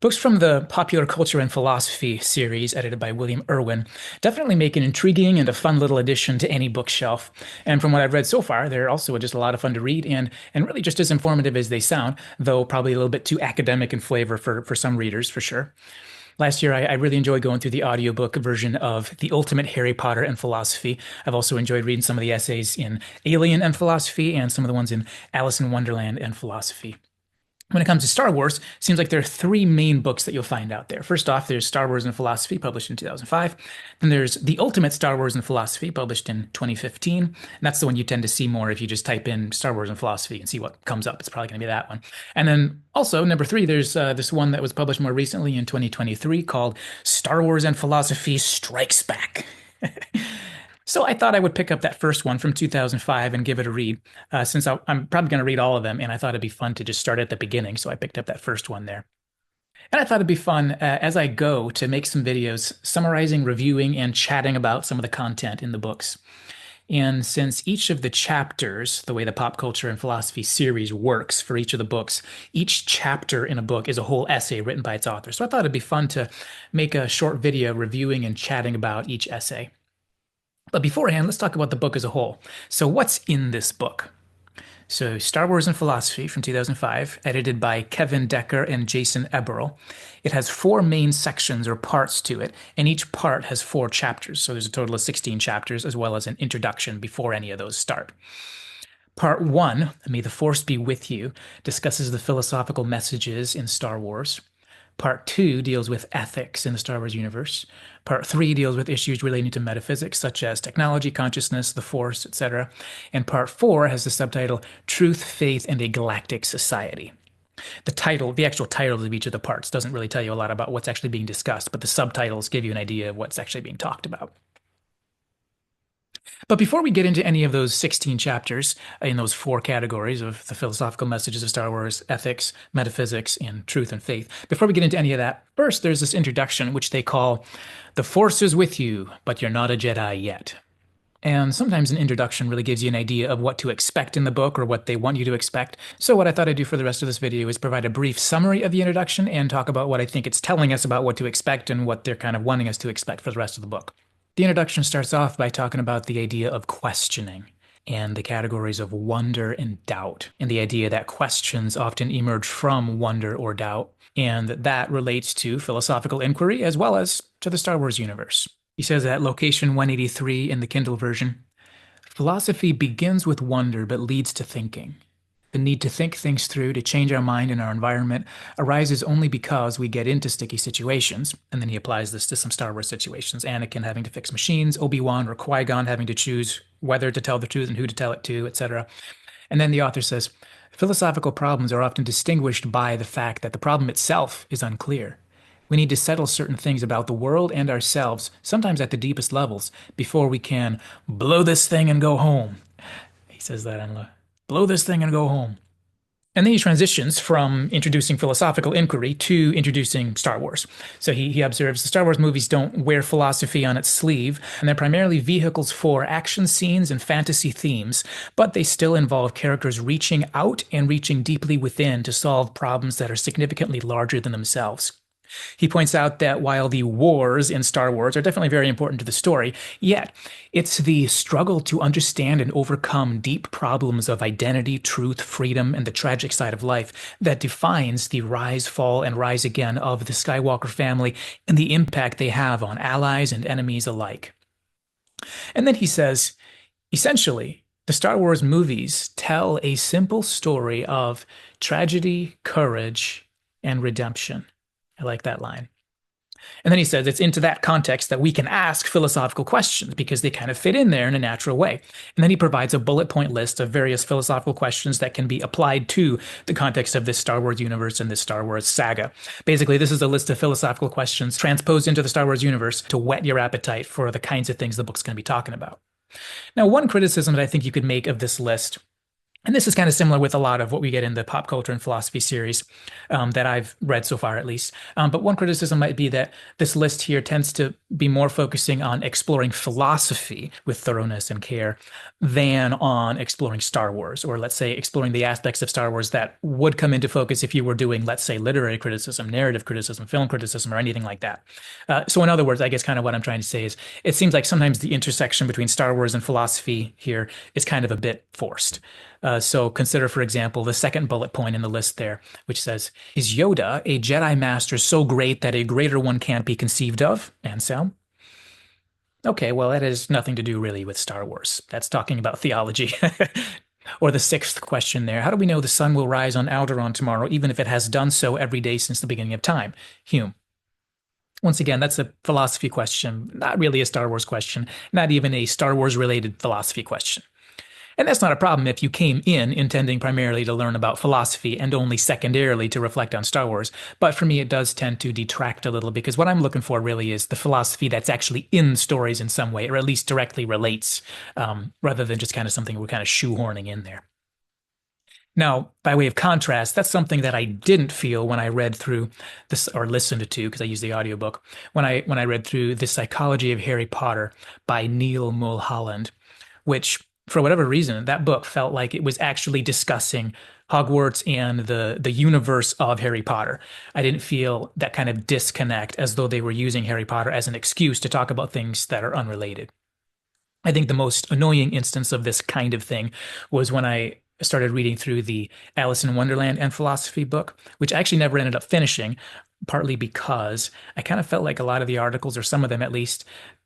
Books from the Popular Culture and Philosophy series, edited by William Irwin, definitely make an intriguing and a fun little addition to any bookshelf. And from what I've read so far, they're also just a lot of fun to read and really just as informative as they sound, though probably a little bit too academic in flavor for some readers, for sure. Last year, I really enjoyed going through the audiobook version of The Ultimate Harry Potter and Philosophy. I've also enjoyed reading some of the essays in Alien and Philosophy and some of the ones in Alice in Wonderland and Philosophy. When it comes to Star Wars, it seems like there are three main books that you'll find out there. First off, there's Star Wars and Philosophy, published in 2005. Then there's The Ultimate Star Wars and Philosophy, published in 2015. And that's the one you tend to see more if you just type in Star Wars and Philosophy and see what comes up. It's probably going to be that one. And then also, number three, there's this one that was published more recently in 2023 called Star Wars and Philosophy Strikes Back. So I thought I would pick up that first one from 2005 and give it a read, since I'm probably going to read all of them, and I thought it'd be fun to just start at the beginning. So I picked up that first one there. And I thought it'd be fun as I go to make some videos summarizing, reviewing, and chatting about some of the content in the books. And since each of the chapters, the way the pop culture and philosophy series works for each of the books, each chapter in a book is a whole essay written by its author. So I thought it'd be fun to make a short video reviewing and chatting about each essay. But beforehand, let's talk about the book as a whole. So what's in this book? So Star Wars and Philosophy from 2005, edited by Kevin Decker and Jason Eberl. It has four main sections or parts to it, and each part has four chapters. So there's a total of 16 chapters, as well as an introduction before any of those start. Part one, May the Force Be With You, discusses the philosophical messages in Star Wars. Part two deals with ethics in the Star Wars universe. Part three deals with issues relating to metaphysics, such as technology, consciousness, the Force, etc. And part four has the subtitle Truth, Faith, and a Galactic Society. The actual title of each of the parts doesn't really tell you a lot about what's actually being discussed, but the subtitles give you an idea of what's actually being talked about. But before we get into any of those 16 chapters in those four categories of the philosophical messages of Star Wars, ethics, metaphysics, and truth and faith, before we get into any of that, first there's this introduction, which they call The Force is with you, but you're not a Jedi yet. And sometimes an introduction really gives you an idea of what to expect in the book or what they want you to expect. So what I thought I'd do for the rest of this video is provide a brief summary of the introduction and talk about what I think it's telling us about what to expect and what they're kind of wanting us to expect for the rest of the book. The introduction starts off by talking about the idea of questioning and the categories of wonder and doubt, and the idea that questions often emerge from wonder or doubt, and that relates to philosophical inquiry as well as to the Star Wars universe. He says at location 183 in the Kindle version, philosophy begins with wonder but leads to thinking. The need to think things through, to change our mind and our environment, arises only because we get into sticky situations. And then he applies this to some Star Wars situations. Anakin having to fix machines, Obi-Wan or Qui-Gon having to choose whether to tell the truth and who to tell it to, etc. And then the author says, philosophical problems are often distinguished by the fact that the problem itself is unclear. We need to settle certain things about the world and ourselves, sometimes at the deepest levels, before we can blow this thing and go home. He says that on the blow this thing and go home. And then he transitions from introducing philosophical inquiry to introducing Star Wars. So he observes the Star Wars movies don't wear philosophy on its sleeve, and they're primarily vehicles for action scenes and fantasy themes, but they still involve characters reaching out and reaching deeply within to solve problems that are significantly larger than themselves. He points out that while the wars in Star Wars are definitely very important to the story, yet it's the struggle to understand and overcome deep problems of identity, truth, freedom, and the tragic side of life that defines the rise, fall, and rise again of the Skywalker family and the impact they have on allies and enemies alike. And then he says, essentially, the Star Wars movies tell a simple story of tragedy, courage, and redemption. I like that line. And then he says it's into that context that we can ask philosophical questions because they kind of fit in there in a natural way. And then he provides a bullet point list of various philosophical questions that can be applied to the context of this Star Wars universe and this Star Wars saga. Basically, this is a list of philosophical questions transposed into the Star Wars universe to whet your appetite for the kinds of things the book's going to be talking about. Now, one criticism that I think you could make of this list And this is kind of similar with a lot of what we get in the pop culture and philosophy series that I've read so far, at least. But one criticism might be that this list here tends to be more focusing on exploring philosophy with thoroughness and care than on exploring Star Wars, or let's say exploring the aspects of Star Wars that would come into focus if you were doing, let's say, literary criticism, narrative criticism, film criticism, or anything like that. So, in other words, I guess kind of what I'm trying to say is it seems like sometimes the intersection between Star Wars and philosophy here is kind of a bit forced. So consider, for example, the second bullet point in the list there, which says, is Yoda a Jedi Master so great that a greater one can't be conceived of? Anselm? Okay, well, that has nothing to do really with Star Wars. That's talking about theology. Or the sixth question there, how do we know the sun will rise on Alderaan tomorrow, even if it has done so every day since the beginning of time? Hume. Once again, that's a philosophy question, not really a Star Wars question, not even a Star Wars related philosophy question. And that's not a problem if you came in intending primarily to learn about philosophy and only secondarily to reflect on Star Wars. But for me, it does tend to detract a little because what I'm looking for really is the philosophy that's actually in stories in some way, or at least directly relates, rather than just kind of something we're kind of shoehorning in there. Now, by way of contrast, that's something that I didn't feel when I read through this or listened to, because I use the audiobook, when I read through The Psychology of Harry Potter by Neil Mulholland, which for whatever reason, that book felt like it was actually discussing Hogwarts and the universe of Harry Potter. I didn't feel that kind of disconnect as though they were using Harry Potter as an excuse to talk about things that are unrelated. I think the most annoying instance of this kind of thing was when I started reading through the Alice in Wonderland and philosophy book, which I actually never ended up finishing, partly because I kind of felt like a lot of the articles, or some of them at least,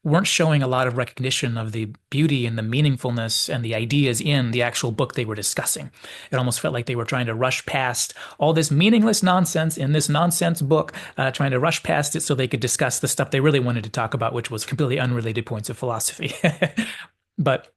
weren't showing a lot of recognition of the beauty and the meaningfulness and the ideas in the actual book they were discussing. It almost felt like they were trying to rush past all this meaningless nonsense in this nonsense book, trying to rush past it so they could discuss the stuff they really wanted to talk about, which was completely unrelated points of philosophy. But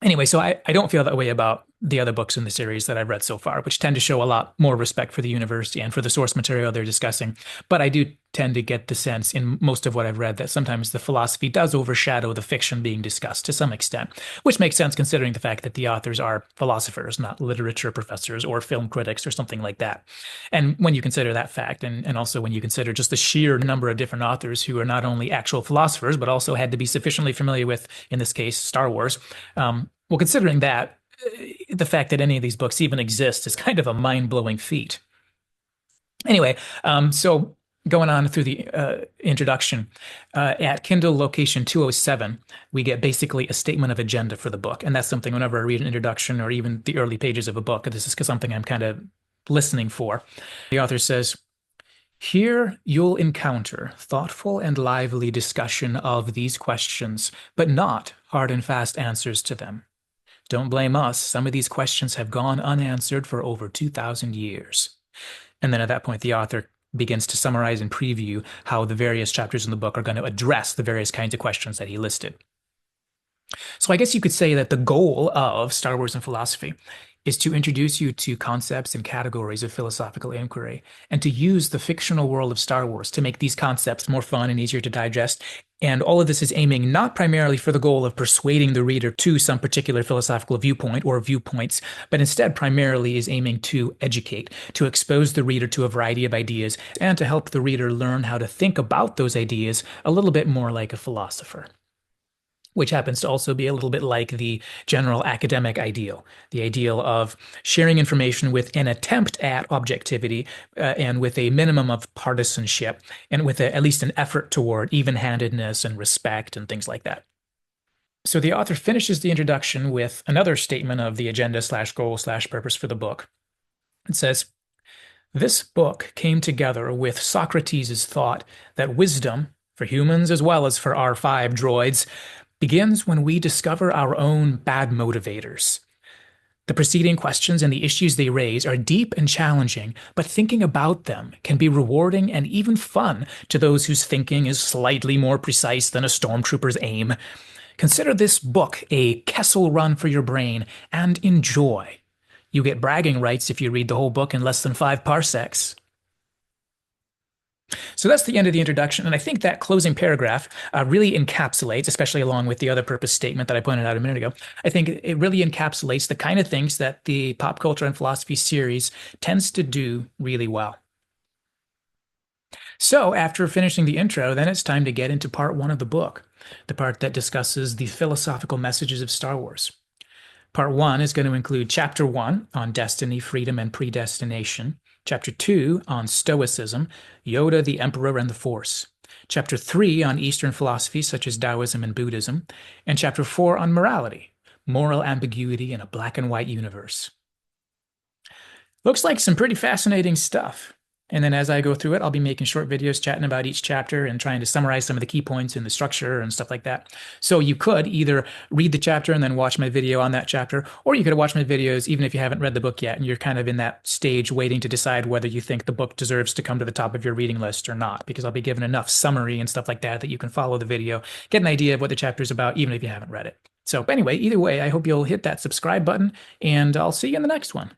anyway, so I don't feel that way about the other books in the series that I've read so far, which tend to show a lot more respect for the universe and for the source material they're discussing. But I do tend to get the sense in most of what I've read that sometimes the philosophy does overshadow the fiction being discussed to some extent, which makes sense considering the fact that the authors are philosophers, not literature professors or film critics or something like that. And when you consider that fact, and also when you consider just the sheer number of different authors who are not only actual philosophers, but also had to be sufficiently familiar with, in this case, Star Wars, well, considering that, the fact that any of these books even exist is kind of a mind-blowing feat. Anyway, so going on through the introduction, at Kindle location 207, we get basically a statement of agenda for the book. And that's something whenever I read an introduction or even the early pages of a book, this is something I'm kind of listening for. The author says, here you'll encounter thoughtful and lively discussion of these questions, but not hard and fast answers to them. Don't blame us. Some of these questions have gone unanswered for over 2,000 years. And then at that point, the author begins to summarize and preview how the various chapters in the book are going to address the various kinds of questions that he listed. So I guess you could say that the goal of Star Wars and philosophy is to introduce you to concepts and categories of philosophical inquiry, and to use the fictional world of Star Wars to make these concepts more fun and easier to digest. And all of this is aiming not primarily for the goal of persuading the reader to some particular philosophical viewpoint or viewpoints, but instead primarily is aiming to educate, to expose the reader to a variety of ideas, and to help the reader learn how to think about those ideas a little bit more like a philosopher, which happens to also be a little bit like the general academic ideal, the ideal of sharing information with an attempt at objectivity and with a minimum of partisanship and with at least an effort toward even-handedness and respect and things like that. So the author finishes the introduction with another statement of the agenda slash goal slash purpose for the book. It says, this book came together with Socrates' thought that wisdom, for humans as well as for our 5 droids, begins when we discover our own bad motivators. The preceding questions and the issues they raise are deep and challenging, but thinking about them can be rewarding and even fun to those whose thinking is slightly more precise than a stormtrooper's aim. Consider this book a Kessel Run for your brain and enjoy. You get bragging rights if you read the whole book in less than 5 parsecs. So that's the end of the introduction. And I think that closing paragraph really encapsulates, especially along with the other purpose statement that I pointed out a minute ago, I think it really encapsulates the kind of things that the pop culture and philosophy series tends to do really well. So after finishing the intro, then it's time to get into part one of the book, the part that discusses the philosophical messages of Star Wars. Part one is going to include chapter one on destiny, freedom, and predestination. Chapter two on Stoicism, Yoda, the Emperor, and the Force. Chapter three on Eastern philosophies such as Taoism and Buddhism. And chapter four on morality, moral ambiguity in a black and white universe. Looks like some pretty fascinating stuff. And then as I go through it, I'll be making short videos chatting about each chapter and trying to summarize some of the key points in the structure and stuff like that. So you could either read the chapter and then watch my video on that chapter, or you could watch my videos even if you haven't read the book yet and you're kind of in that stage waiting to decide whether you think the book deserves to come to the top of your reading list or not, because I'll be given enough summary and stuff like that that you can follow the video, get an idea of what the chapter is about, even if you haven't read it. So anyway, either way, I hope you'll hit that subscribe button, and I'll see you in the next one.